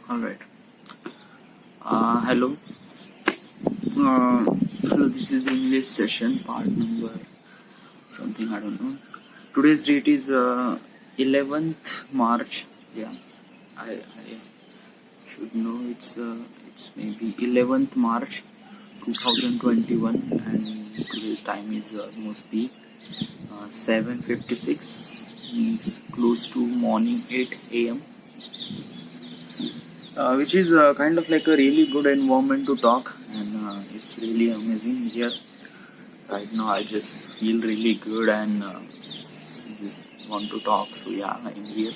All right. Hello. Hello. This is English session part number something, I don't know. Today's date is 11th March. Yeah, I should know it's maybe 11th March 2021, and today's time is must be 7:56, means close to morning 8 a.m. Which is kind of like a really good environment to talk, and it's really amazing here. Right now, I just feel really good and just want to talk. So yeah, I'm here.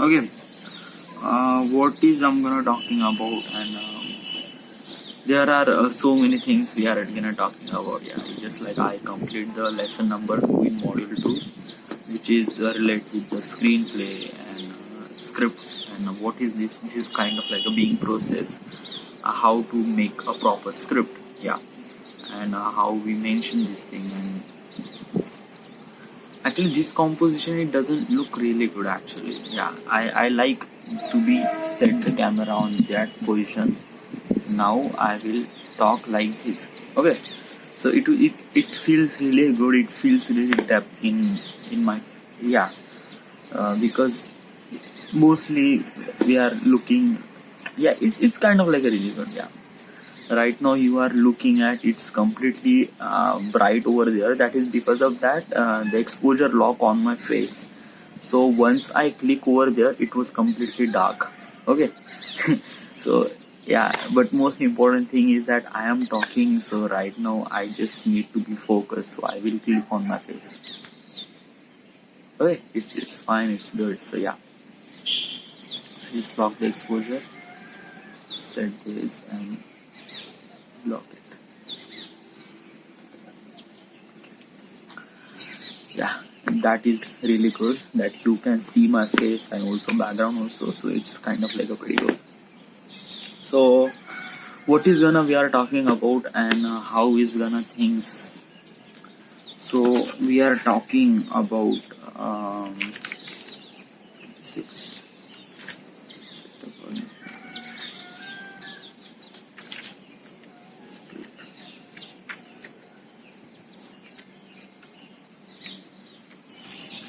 Okay, what is I'm gonna talking about, and there are so many things we are gonna talking about. Yeah, it's just like I complete the lesson number 2 in module 2, which is related with the screenplay and scripts. And what is this? This is kind of like a being process, how to make a proper script. Yeah, and how we mention this thing. And actually, this composition, it doesn't look really good. Actually, yeah, I like to be set the camera on that position. Now I will talk like this. Okay, so it feels really good. It feels really depth in my, yeah, because mostly we are looking, yeah, it's kind of like a really good, yeah. Right now you are looking at, it's completely bright over there. That is because of that the exposure lock on my face. So once I click over there, it was completely dark. Okay. So yeah, but most important thing is that I am talking, so right now I just need to be focused, so I will click on my face. Okay, it's fine, it's good. So yeah, please lock the exposure, set this and lock it. Yeah, that is really good that you can see my face and also background also, so it's kind of like a pretty good. So what is gonna we are talking about, and how is gonna things. So we are talking about 6.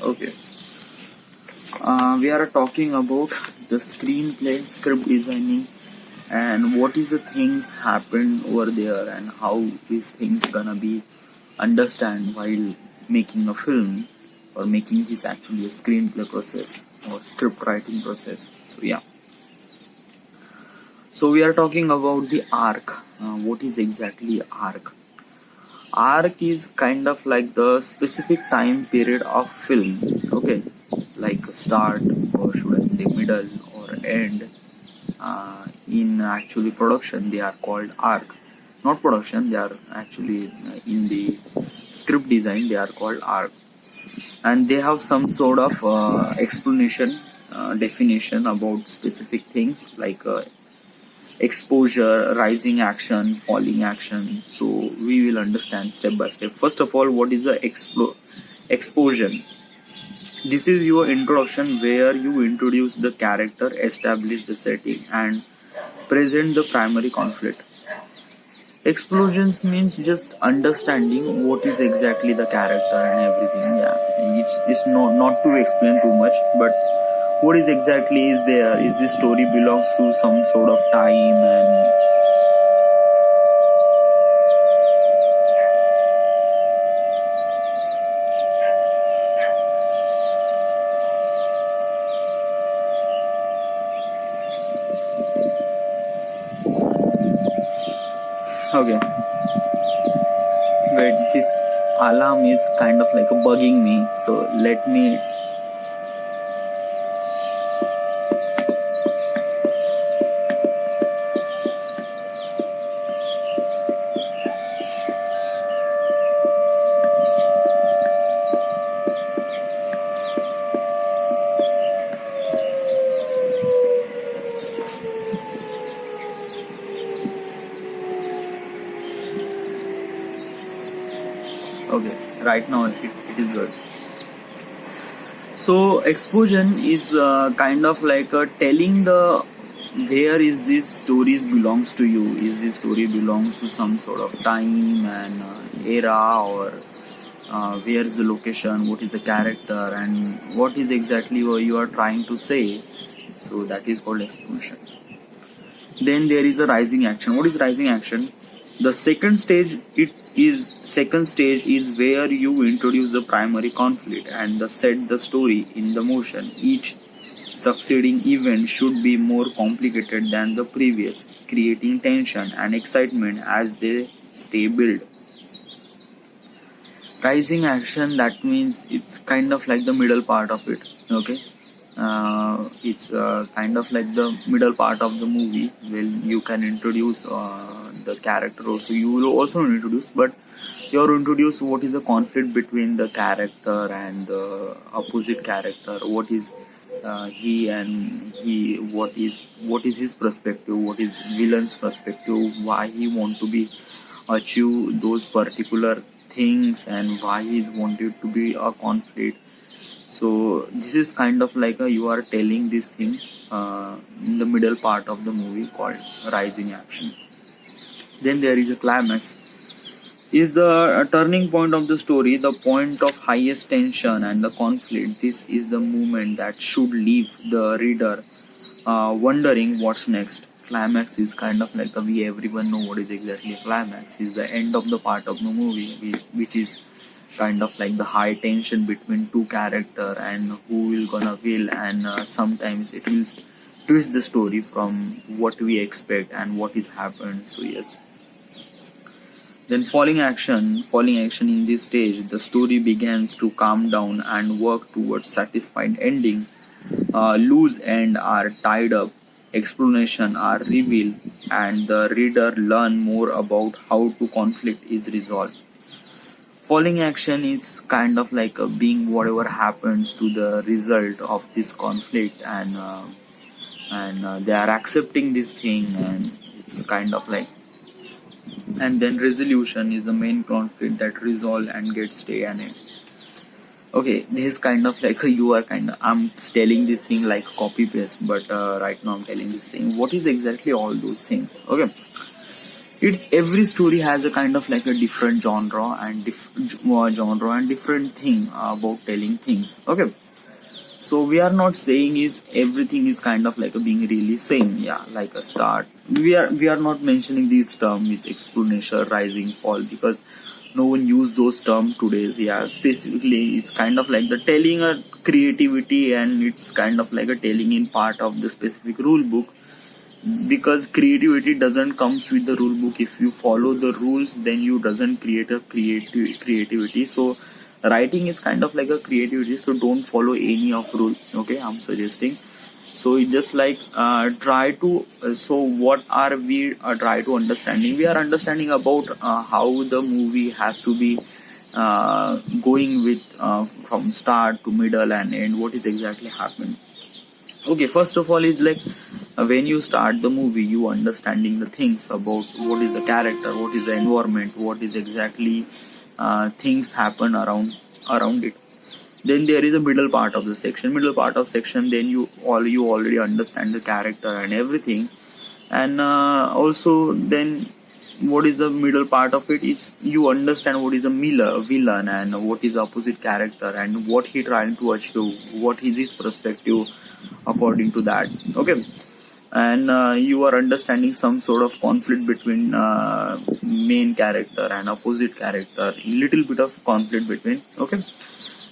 Okay. We are talking about the screenplay, script designing, and what is the things happen over there, and how these things gonna be understand while making a film, or making this actually a screenplay process or script writing process. So yeah. So we are talking about the arc. What is exactly arc? Arc is kind of like the specific time period of film. Okay, like start, or should I say middle or end. In actually production, they are called arc. Not production, they are actually in the script design, they are called arc. And they have some sort of explanation, definition about specific things like exposure, rising action, falling action. So we will understand step by step. First of all, what is the exposure? This is your introduction, where you introduce the character, establish the setting, and present the primary conflict. Explosions means just understanding what is exactly the character and everything. Yeah, it's not to explain too much, but what is exactly is there, is this story belongs to some sort of time. And okay, wait, this alarm is kind of like bugging me, so let me. Okay, right now it is good. So exposition is kind of like telling the where is this stories belongs to you. Is this story belongs to some sort of time and era, or where is the location, what is the character, and what is exactly what you are trying to say. So that is called exposition. Then there is a rising action. What is rising action? The second stage is where you introduce the primary conflict and set the story in the motion. Each succeeding event should be more complicated than the previous, creating tension and excitement as they stay built. Rising action, that means it's kind of like the middle part of it. Okay, it's kind of like the middle part of the movie where you can introduce the character. Also, you will also introduce, but you're introduce what is the conflict between the character and the opposite character. What is he and he? What is his perspective? What is villain's perspective? Why he want to be achieve those particular things, and why he wanted to be a conflict. So this is kind of like you are telling this thing in the middle part of the movie called rising action. Then there is a climax. Is the turning point of the story, the point of highest tension and the conflict. This is the moment that should leave the reader wondering what's next. Climax is kind of like we everyone know what is exactly a climax. Is the end of the part of the movie, which is kind of like the high tension between two character and who will gonna will, and sometimes it will twist the story from what we expect and what is happened. So yes. Then falling action in this stage, the story begins to calm down and work towards satisfied ending. Loose end are tied up, explanation are revealed, and the reader learn more about how to conflict is resolved. Falling action is kind of like being whatever happens to the result of this conflict, and they are accepting this thing, and it's kind of like. And then resolution is the main conflict that resolve and get stay and end. Okay, this is kind of like I'm telling this thing like copy paste, but right now I'm telling this thing. What is exactly all those things? Okay, it's every story has a kind of like a different genre and different thing about telling things. Okay, so we are not saying is everything is kind of like a being really same. Yeah, like a start. We are not mentioning these terms, it's explanation, rising, fall, because no one use those terms today. Yeah, specifically it's kind of like the telling a creativity, and it's kind of like a telling in part of the specific rule book, because creativity doesn't comes with the rule book. If you follow the rules, then you doesn't create a creativity. So writing is kind of like a creativity, so don't follow any of rule. Okay, I'm suggesting. So it just like try to so what are we try to understanding? We are understanding about how the movie has to be going with from start to middle and end, what is exactly happening. Okay, first of all, it's like when you start the movie, you understanding the things about what is the character, what is the environment, what is exactly things happen around it. Then there is a middle part of the section. Then you already understand the character and everything, and also then what is the middle part of it is you understand what is a villain and what is the opposite character and what he trying to achieve, what is his perspective according to that. Okay, and you are understanding some sort of conflict between main character and opposite character, little bit of conflict between. Okay,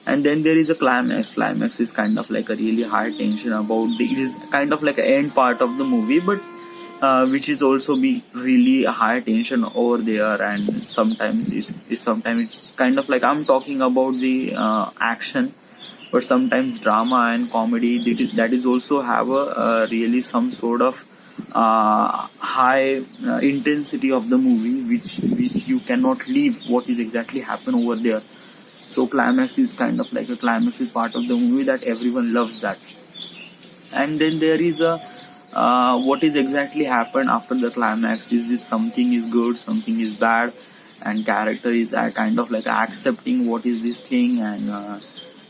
and then there is a climax is kind of like a really high tension about it is kind of like an end part of the movie, but which is also be really a high tension over there. And sometimes it's kind of like I'm talking about the action, but sometimes drama and comedy that is also have a really some sort of high intensity of the movie, which you cannot leave what is exactly happen over there. So climax is kind of like a climax is part of the movie that everyone loves that. And then there is a what is exactly happened after the climax. Is this something is good, something is bad, and character is kind of like accepting what is this thing, and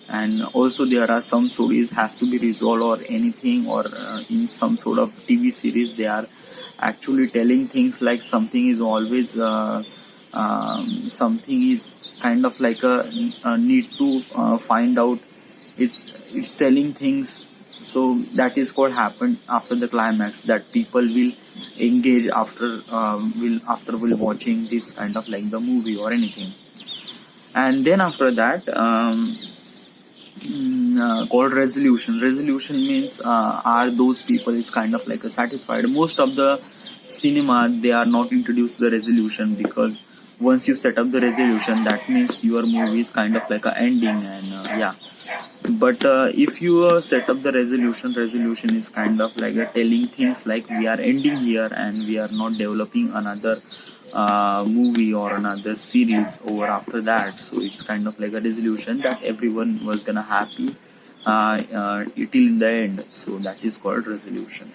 And also there are some stories has to be resolved or anything, or in some sort of TV series they are actually telling things like something is always something is kind of like a need to find out. It's telling things, so that is what happened after the climax, that people will engage will watching this kind of like the movie or anything. And then after that called resolution. Resolution means are those people is kind of like a satisfied. Most of the cinema they are not introduced the resolution, because once you set up the resolution, that means your movie is kind of like a ending. And yeah, but if you set up the resolution is kind of like telling things like we are ending here and we are not developing another movie or another series over after that. So it's kind of like a resolution that everyone was gonna happy till in the end. So that is called resolution.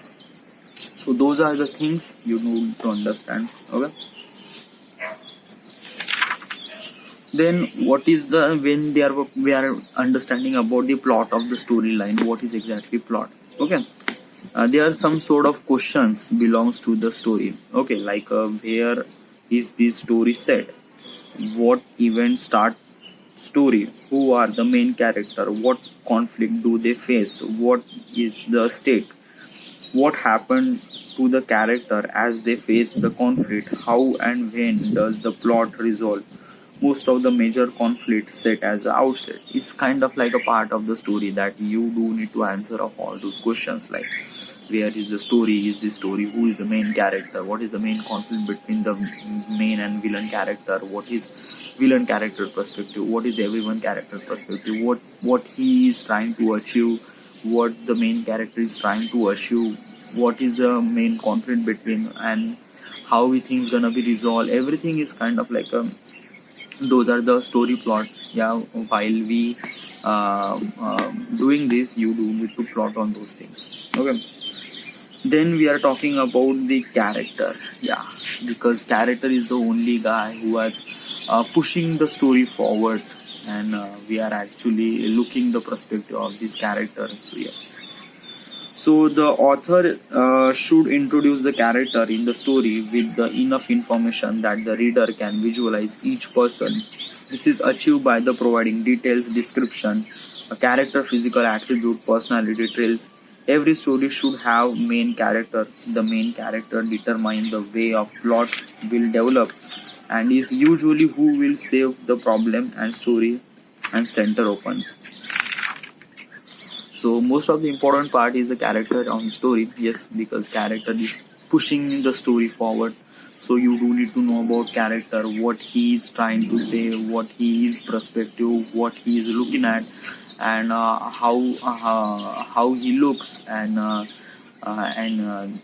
So those are the things you need to understand. Okay. Then what is the when we are understanding about the plot of the storyline, what is exactly plot? Okay. There are some sort of questions belongs to the story. Okay, like where is this story set? What events start story? Who are the main character? What conflict do they face? What is the stake? What happened to the character as they face the conflict? How and when does the plot resolve? Most of the major conflict set as the outset is kind of like a part of the story that you do need to answer of all those questions, like where is the story, is this story, who is the main character, what is the main conflict between the main and villain character, what is villain character perspective, what is everyone character perspective, what he is trying to achieve, what the main character is trying to achieve, what is the main conflict between, and how we think is gonna be resolved. Everything is kind of like a those are the story plot. Yeah, while we doing this, you do need to plot on those things. Okay. Then we are talking about the character. Yeah, because character is the only guy who is pushing the story forward, and we are actually looking the perspective of this character. So yes. So the author should introduce the character in the story with the enough information that the reader can visualize each person. This is achieved by the providing detailed description, a character physical attribute, personality traits. Every story should have main character. The main character determines the way of plot will develop and is usually who will save the problem and story and center opens. So most of the important part is the character on the story. Yes, because character is pushing the story forward. So you do need to know about character, what he is trying to say, what he is perspective, what he is looking at, and how he looks, and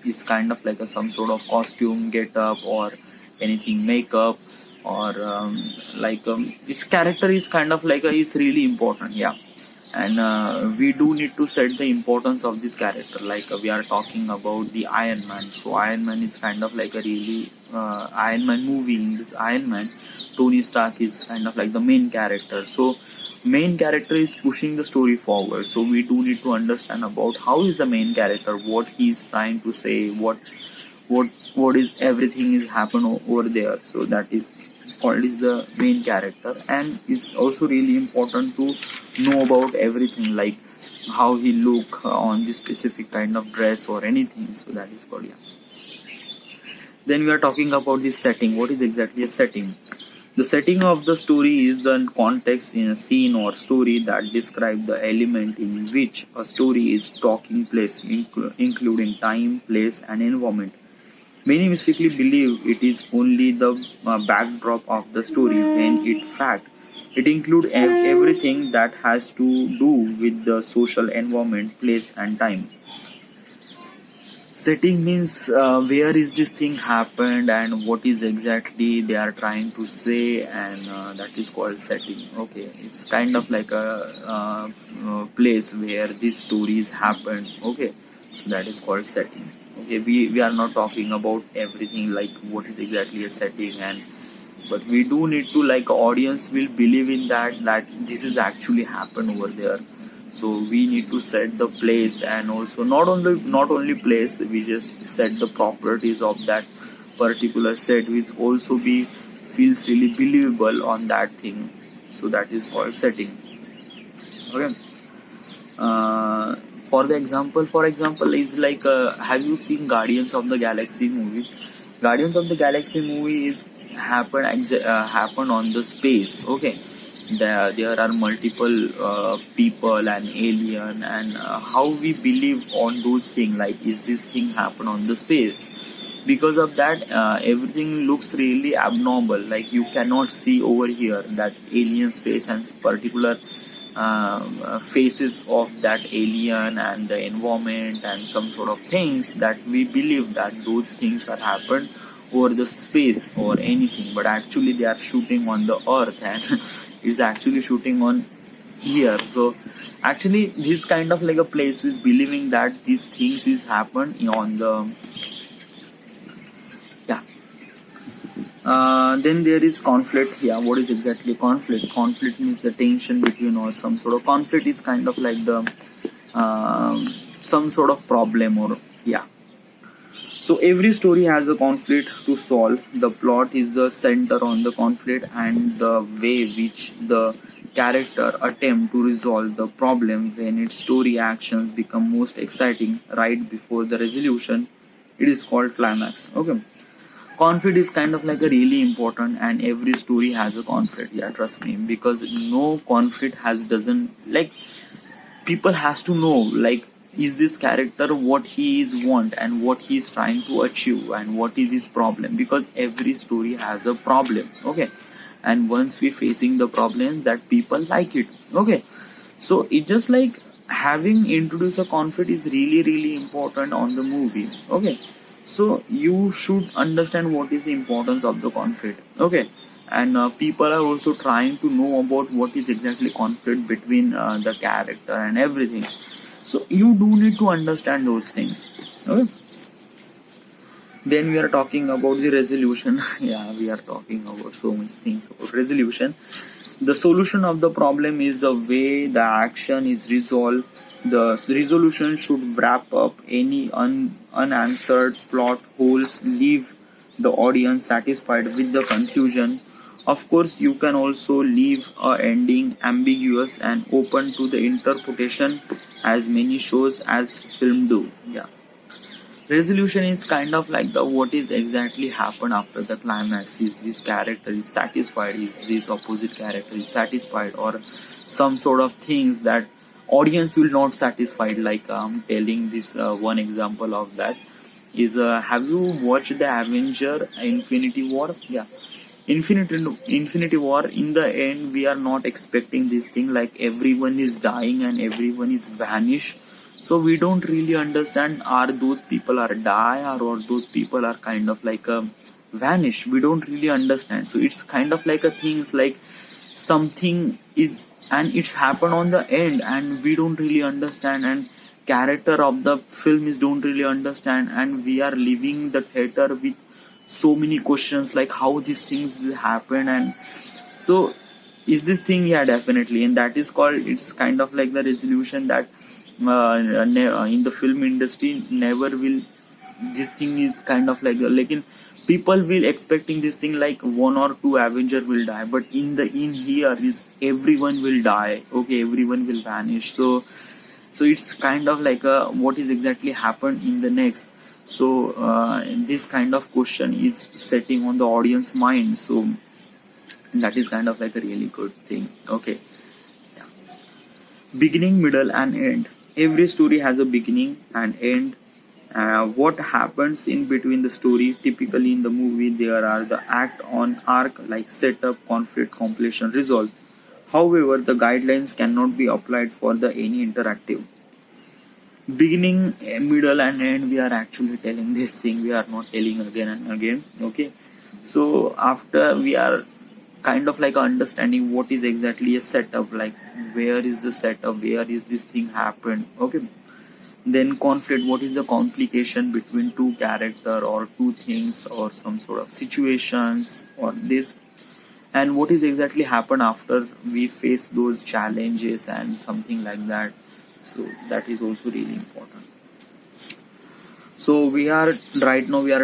is kind of like some sort of costume, get up, or anything makeup, or its character is kind of like is really important. Yeah. And we do need to set the importance of this character, like we are talking about the Iron Man. So Iron Man is kind of like a really Iron Man movie. In this Iron Man, Tony Stark is kind of like the main character. So main character is pushing the story forward, so we do need to understand about how is the main character, what he is trying to say, what is everything is happen over there. So that is called is the main character, and it's also really important to know about everything, like how he look on this specific kind of dress or anything. So that is called, yeah. Then we are talking about the setting. What is exactly a setting? The setting of the story is the context in a scene or story that describe the element in which a story is taking place, including time, place, and environment. Many mistakenly believe it is only the backdrop of the story, when in fact it includes everything that has to do with the social environment, place, and time. Setting means where is this thing happened and what is exactly they are trying to say, and that is called setting. Okay, it's kind of like a place where these stories happened. Okay, so that is called setting. Okay, we are not talking about everything like what is exactly a setting and but we do need to, like, audience will believe in that this is actually happened over there. So we need to set the place, and also not only place, we just set the properties of that particular set, which also be feels really believable on that thing. So that is called setting. Okay. uh, for example is like, have you seen Guardians of the Galaxy movie? Guardians of the Galaxy movie is happen on the space. Okay, there are multiple people and alien, and how we believe on those things, like, is this thing happen on the space? Because of that, everything looks really abnormal, like you cannot see over here that alien space and particular faces of that alien and the environment and some sort of things, that we believe that those things are happened over the space or anything, but actually they are shooting on the earth, and it's actually shooting on here. So actually this kind of like a place is believing that these things is happened on the, yeah. Then there is conflict. Yeah, what is exactly conflict? Conflict means the tension between, or some sort of conflict is kind of like the some sort of problem, or yeah. So every story has a conflict to solve. The plot is the center on the conflict, and the way which the character attempt to resolve the problem. When its story actions become most exciting right before the resolution, it is called climax. Okay. Conflict is kind of like a really important, and every story has a conflict. Yeah, trust me, because no conflict has doesn't, like, people has to know, like, is this character what he is want and what he is trying to achieve and what is his problem, because every story has a problem. Okay, and once we facing the problem, that people like it. Okay, so it just like having introduce a conflict is really really important on the movie. Okay, so you should understand what is the importance of the conflict. Okay, and people are also trying to know about what is exactly conflict between the character and everything. So you do need to understand those things. Okay, then we are talking about the resolution. Yeah, we are talking about so much things about resolution. The solution of the problem is the way the action is resolved. The resolution should wrap up any unanswered plot holes, leave the audience satisfied with the conclusion. Of course, you can also leave a ending ambiguous and open to the interpretation, as many shows as film do. Yeah. Resolution is kind of like the what is exactly happened after the climax. Is this character is satisfied? Is this opposite character is satisfied? Or some sort of things that audience will not satisfied. Like telling this one example of that is, have you watched the Avenger Infinity War? Yeah. Infinity War, in the end we are not expecting this thing, like everyone is dying and everyone is vanished. So we don't really understand, are those people are die, or those people are kind of like vanish. We don't really understand. So it's kind of like a things like something is, and it's happened on the end and we don't really understand, and character of the film is don't really understand, and we are leaving the theater with so many questions, like how these things happen. And so is this thing, yeah, definitely, and that is called, it's kind of like the resolution that in the film industry never will, this thing is kind of like in people will expecting this thing like one or two Avenger will die, but in here is everyone will die. Okay, everyone will vanish. So it's kind of like what is exactly happened in the next. So this kind of question is setting on the audience mind. So that is kind of like a really good thing. Okay, yeah. Beginning, middle, and end. Every story has a beginning and end. What happens in between the story? Typically in the movie there are the act on arc, like setup, conflict, completion, resolve. However, the guidelines cannot be applied for the any interactive. Beginning, middle, and end, we are actually telling this thing, we are not telling again and again. Okay, so after we are kind of like understanding what is exactly a setup, like where is the setup, where is this thing happened. Okay, then conflict, what is the complication between two character or two things or some sort of situations or this. and what is exactly happen after we face those challenges and something like that. So that is also really important. So we are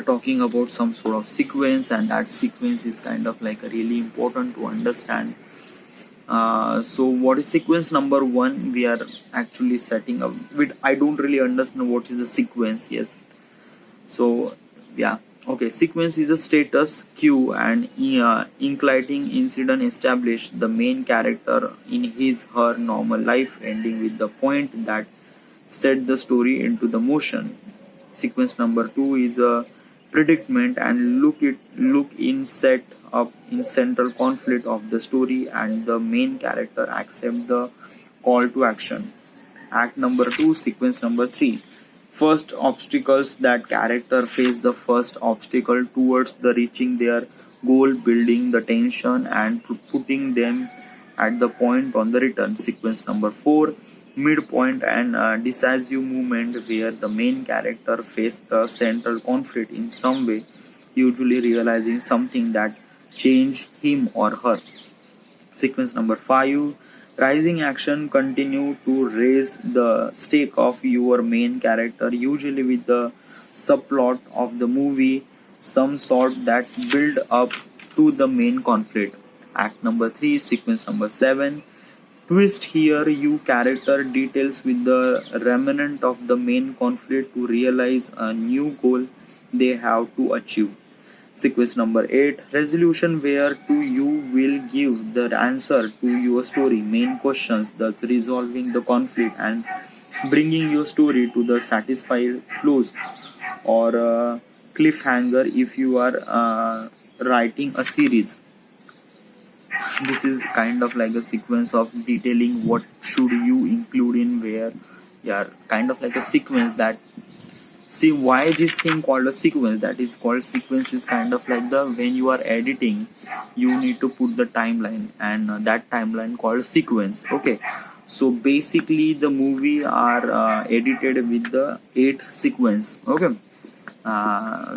talking about some sort of sequence, and that sequence is kind of like really important to understand. So what is sequence number one? We are actually setting up with, I don't really understand what is the sequence. Yes. So yeah. Okay. Sequence is a status cue and inclining incident establish the main character in his her normal life, ending with the point that set the story into the motion. Sequence number two is a predicament and look in set up in central conflict of the story, and the main character accepts the call to action. Act number two, sequence number three. First obstacles that character face the first obstacle towards the reaching their goal, building the tension and putting them at the point on the return. Sequence number four, midpoint and decisive movement where the main character face the central conflict in some way, usually realizing something that changed him or her. Sequence number five, rising action continue to raise the stake of your main character, usually with the subplot of the movie, some sort that build up to the main conflict. Act number three, sequence number seven, twist here you character details with the remnant of the main conflict to realize a new goal they have to achieve. Sequence number 8, resolution where to you will give the answer to your story main questions, thus resolving the conflict and bringing your story to the satisfied close or cliffhanger if you are writing a series. This is kind of like a sequence of detailing what should you include in where. Yeah, kind of like a sequence that, see why this thing called a sequence, that is called sequence is kind of like the, when you are editing you need to put the timeline, and that timeline called sequence. Okay, so basically the movie are edited with the 8 sequence. Okay,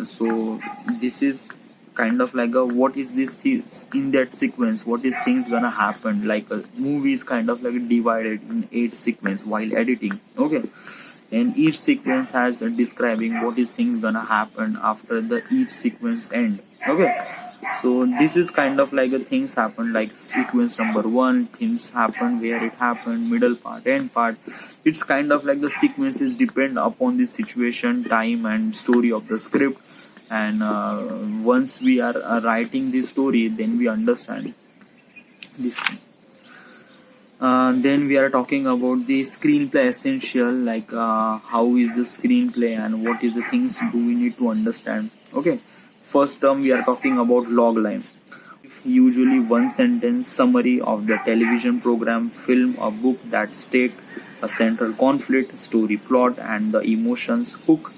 so this is kind of like a, what is this in that sequence, what is things gonna happen, like a movie is kind of like divided in 8 sequence while editing. Okay, and each sequence has describing what is things gonna happen after the each sequence end. Okay, so this is kind of like a things happen, like sequence number one, things happen where it happened, middle part, end part. It's kind of like the sequences depend upon the situation, time and story of the script, and once we are writing the story, then we understand this thing. Then we are talking about the screenplay essential, like how is the screenplay and what is the things do we need to understand. Okay, first term we are talking about log line. Usually one sentence summary of the television program, film or book that state a central conflict, story plot and the emotions hook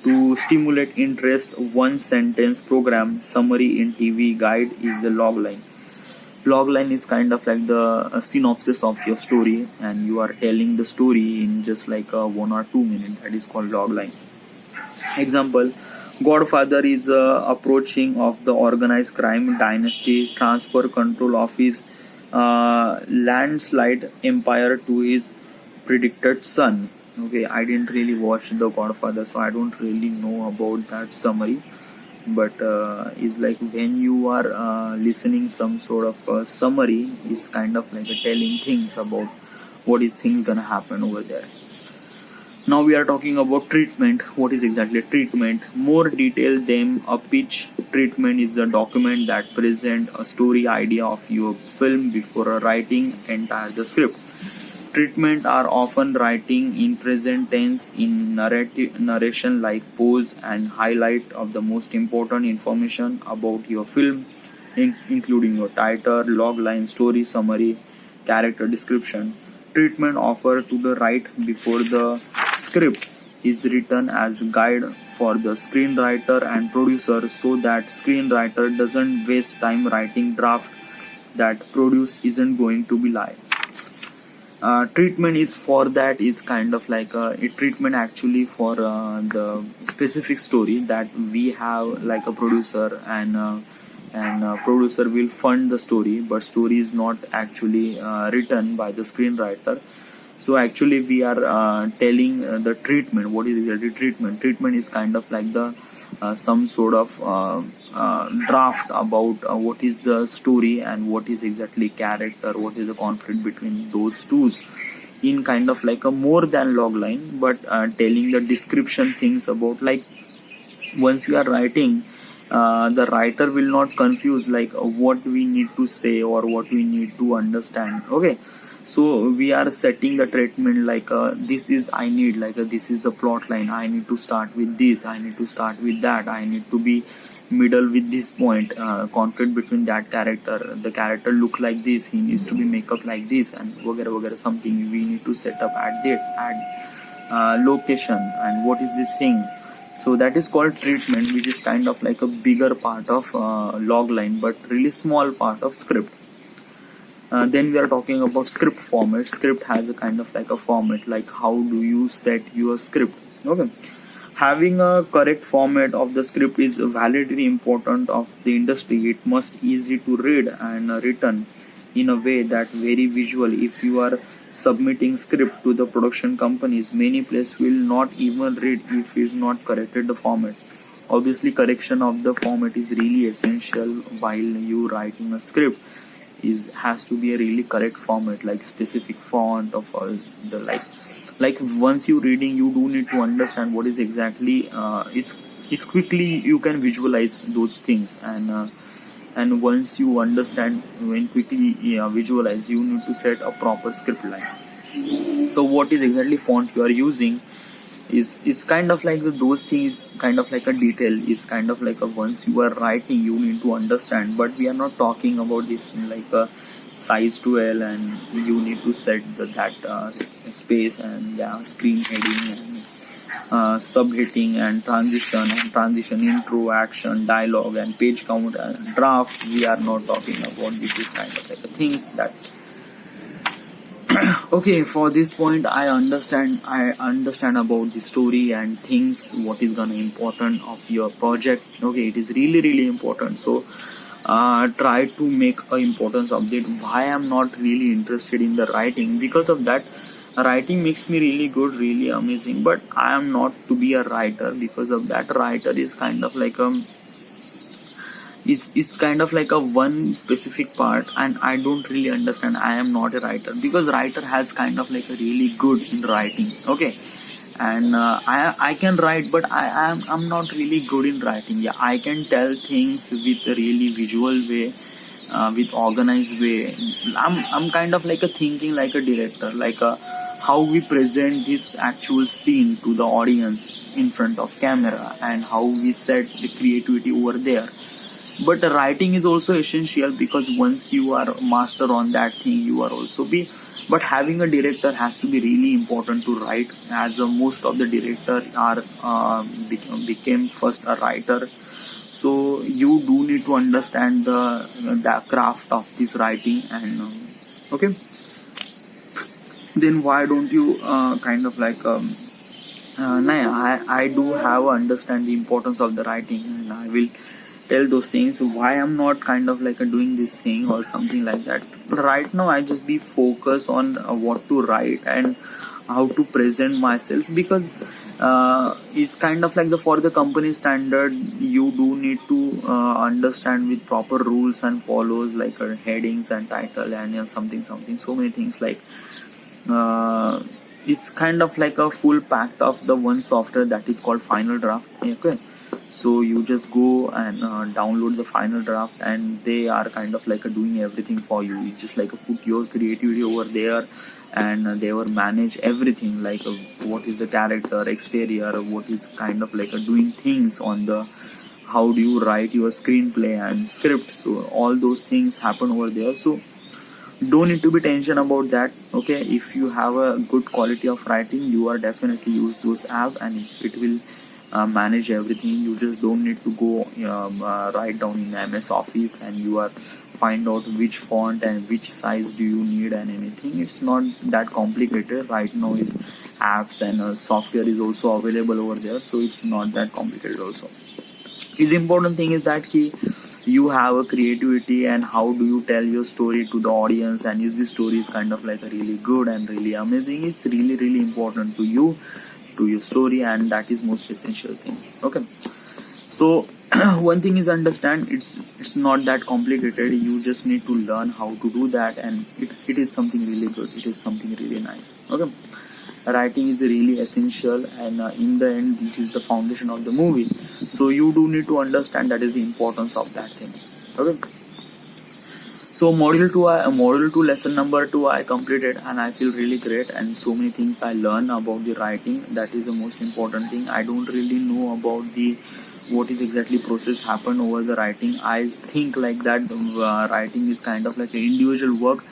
to stimulate interest. One sentence program summary in TV guide is the log line. Log line is kind of like the synopsis of your story, and you are telling the story in just like 1 or 2 minutes. That is called log line. Example, Godfather is approaching of the organized crime dynasty, transfer control of his landslide empire to his predicted son. Okay, I didn't really watch The Godfather, so I don't really know about that summary. But it's like when you are listening some sort of summary, is kind of like telling things about what is things gonna happen over there. Now we are talking about treatment. What is exactly treatment? More detail than a pitch. Treatment is a document that present a story idea of your film before writing entire the script. Treatment are often writing in present tense in narration like pose and highlight of the most important information about your film, including your title, log line, story summary, character description. Treatment offered to the right before the script is written as guide for the screenwriter and producer, so that screenwriter doesn't waste time writing draft that produce isn't going to be live. Treatment is for that is kind of like a treatment actually for the specific story that we have like a producer, and and producer will fund the story, but story is not actually written by the screenwriter. So actually we are telling the treatment. What is the treatment? Treatment is kind of like the some sort of draft about what is the story and what is exactly character, what is the conflict between those two, in kind of like a more than log line, but telling the description things about, like, once we are writing, the writer will not confuse like what we need to say or what we need to understand. Okay, so we are setting the treatment like this is I need, like this is the plot line, I need to start with this, I need to start with that, I need to be middle with this point, conflict between that character, the character look like this, he needs to be make up like this, and whatever something we need to set up at that location, and what is this thing. So that is called treatment, which is kind of like a bigger part of log line, but really small part of script. Then we are talking about script format. Script has a kind of like a format, like how do you set your script. Okay, having a correct format of the script is validly important of the industry. It must easy to read and written in a way that very visual. If you are submitting script to the production companies, many places will not even read if it is not corrected the format. Obviously correction of the format is really essential while you writing a script. Is has to be a really correct format, like specific font of all the like once you reading, you do need to understand what is exactly it's quickly you can visualize those things, and once you understand, when quickly visualize, you need to set a proper script line. So what is exactly font you are using is kind of like those things, kind of like a detail, is kind of like a once you are writing you need to understand. But we are not talking about this in like a size 12 and you need to set that space and screen heading and subheading and transition intro, action, dialogue and page count and draft. We are not talking about this is kind of like the things that okay, for this point I understand about the story and things, what is gonna important of your project. Okay, it is really important. So try to make a importance of it. Why I'm not really interested in the writing, because of that writing makes me really good, really amazing, but I am not to be a writer. Because of that, writer is kind of like it's kind of like a one specific part, and I don't really understand. I am not a writer, because writer has kind of like a really good in writing. Okay, and I can write, but I'm not really good in writing. Yeah, I can tell things with a really visual way, with organized way. I'm kind of like a thinking like a director, like a how we present this actual scene to the audience in front of camera, and how we set the creativity over there. But writing is also essential, because once you are master on that thing, you are also be. But having a director has to be really important to write, as most of the director are became first a writer. So you do need to understand the craft of this writing, and okay. Then why don't you kind of like I do have understand the importance of the writing, and I will tell those things why I'm not kind of like doing this thing or something like that. Right now I just be focused on what to write and how to present myself, because it's kind of like for the company standard, you do need to understand with proper rules and follows, like headings and title and something so many things, like it's kind of like a full pack of the one software that is called Final Draft. Okay, so you just go and download the Final Draft, and they are kind of like doing everything for you. You just like put your creativity over there, and they will manage everything, like what is the character exterior, what is kind of like doing things on the how do you write your screenplay and script. So all those things happen over there, so don't need to be tension about that. Okay, if you have a good quality of writing, you are definitely use those apps, and it will manage everything. You just don't need to go write down in MS Office and you are find out which font and which size do you need and anything. It's not that complicated. Right now is apps and software is also available over there, so it's not that complicated also. Its important thing is that you have a creativity and how do you tell your story to the audience, and is this story is kind of like a really good and really amazing, is really really important to you, to your story, and that is most essential thing. Okay, so one thing is understand, it's not that complicated, you just need to learn how to do that, and it is something really good, it is something really nice. Okay, writing is really essential, and in the end this is the foundation of the movie, so you do need to understand that is the importance of that thing. Okay, so module 2 lesson number 2 I completed, and I feel really great, and so many things I learned about the writing, that is the most important thing. I don't really know about the what is exactly process happen over the writing. I think like that writing is kind of like an individual work,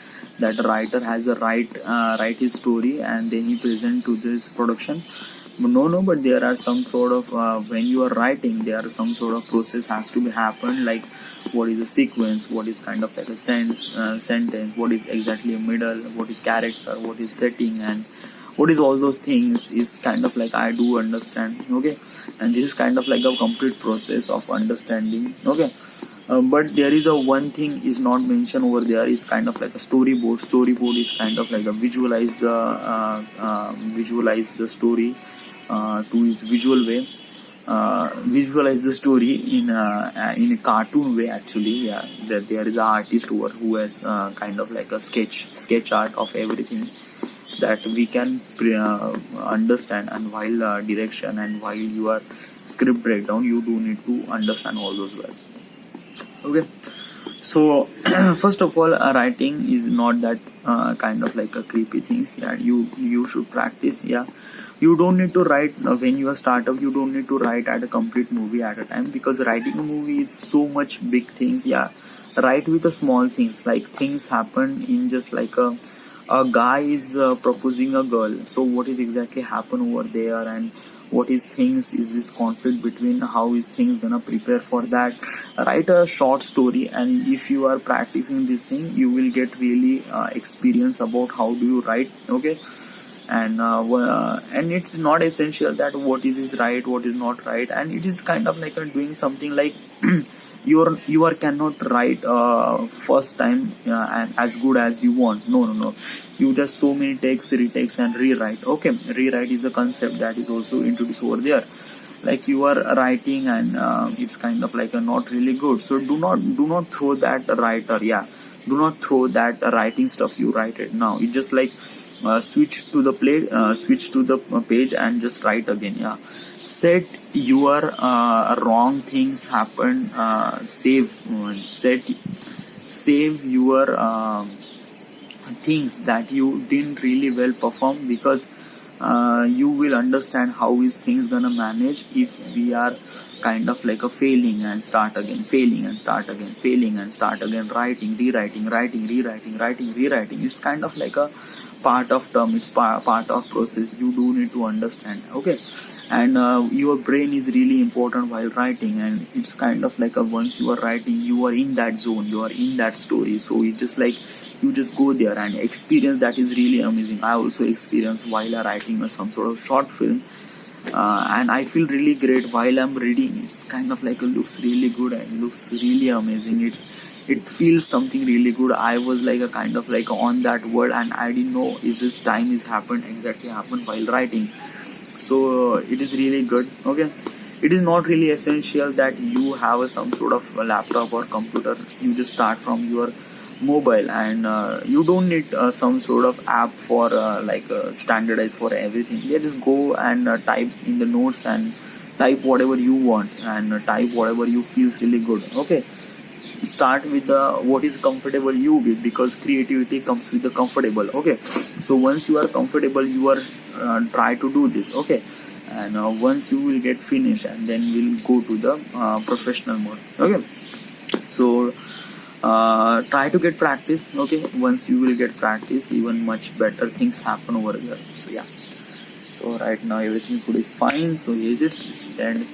that a writer has a write his story and then he present to this production. No, but there are some sort of when you are writing, there are some sort of process has to be happen, like what is a sequence, what is kind of like a sentence, what is exactly a middle, what is character, what is setting, and what is all those things is kind of like I do understand. Okay, and this is kind of like a complete process of understanding. Okay, but there is a one thing is not mentioned over there, is kind of like a storyboard is kind of like a visualize the story to his visual way, visualize the story in a cartoon way actually. Yeah, that there is an artist over who has kind of like a sketch art of everything that we can understand, and while direction and while you are script breakdown, you do need to understand all those well. Okay, so first of all, writing is not that kind of like a creepy things. Yeah, you should practice. Yeah, you don't need to write when you are startup, you don't need to write at a complete movie at a time, because writing a movie is so much big things. Yeah, write with the small things, like things happen in just like a guy is proposing a girl, so what is exactly happen over there, and what is things is this conflict between, how is things gonna prepare for that. Write a short story, and if you are practicing this thing, you will get really experience about how do you write. Okay, and it's not essential that what is right, what is not right, and it is kind of like doing something like you are cannot write first time and as good as you want. No, you just so many takes, retakes, and rewrite. Okay, rewrite is the concept that is also introduced over there, like you are writing and it's kind of like not really good, so do not throw that writer. Yeah, do not throw that writing stuff you write it now. It's just like switch to the page and just write again. Yeah, set your wrong things happen, save your things that you didn't really well perform, because you will understand how is things gonna manage if we are kind of like a failing and start again, failing and start again, failing and start again, writing, rewriting, rewriting. It's kind of like a part of term, it's part of process, you do need to understand. Okay, and your brain is really important while writing, and it's kind of like once you are writing, you are in that zone, you are in that story, so it's just like you just go there and experience. That is really amazing. I also experienced while writing some sort of short film, and I feel really great while I'm reading. It's kind of like looks really good and looks really amazing. It feels something really good. I was like a kind of like on that word, and I didn't know is this time is exactly happened while writing. So it is really good. Okay, it is not really essential that you have some sort of a laptop or computer. You just start from your mobile, and you don't need some sort of app for standardized for everything. You just go and type in the notes and type whatever you want, and type whatever you feel really good. Okay, start with what is comfortable you with, because creativity comes with the comfortable. Okay, so once you are comfortable, you are try to do this. Okay, and once you will get finished, and then we'll go to the professional mode. Okay, so try to get practice. Okay, once you will get practice, even much better things happen over here. So yeah, so right now everything's good, is fine. So here's it, it's the end.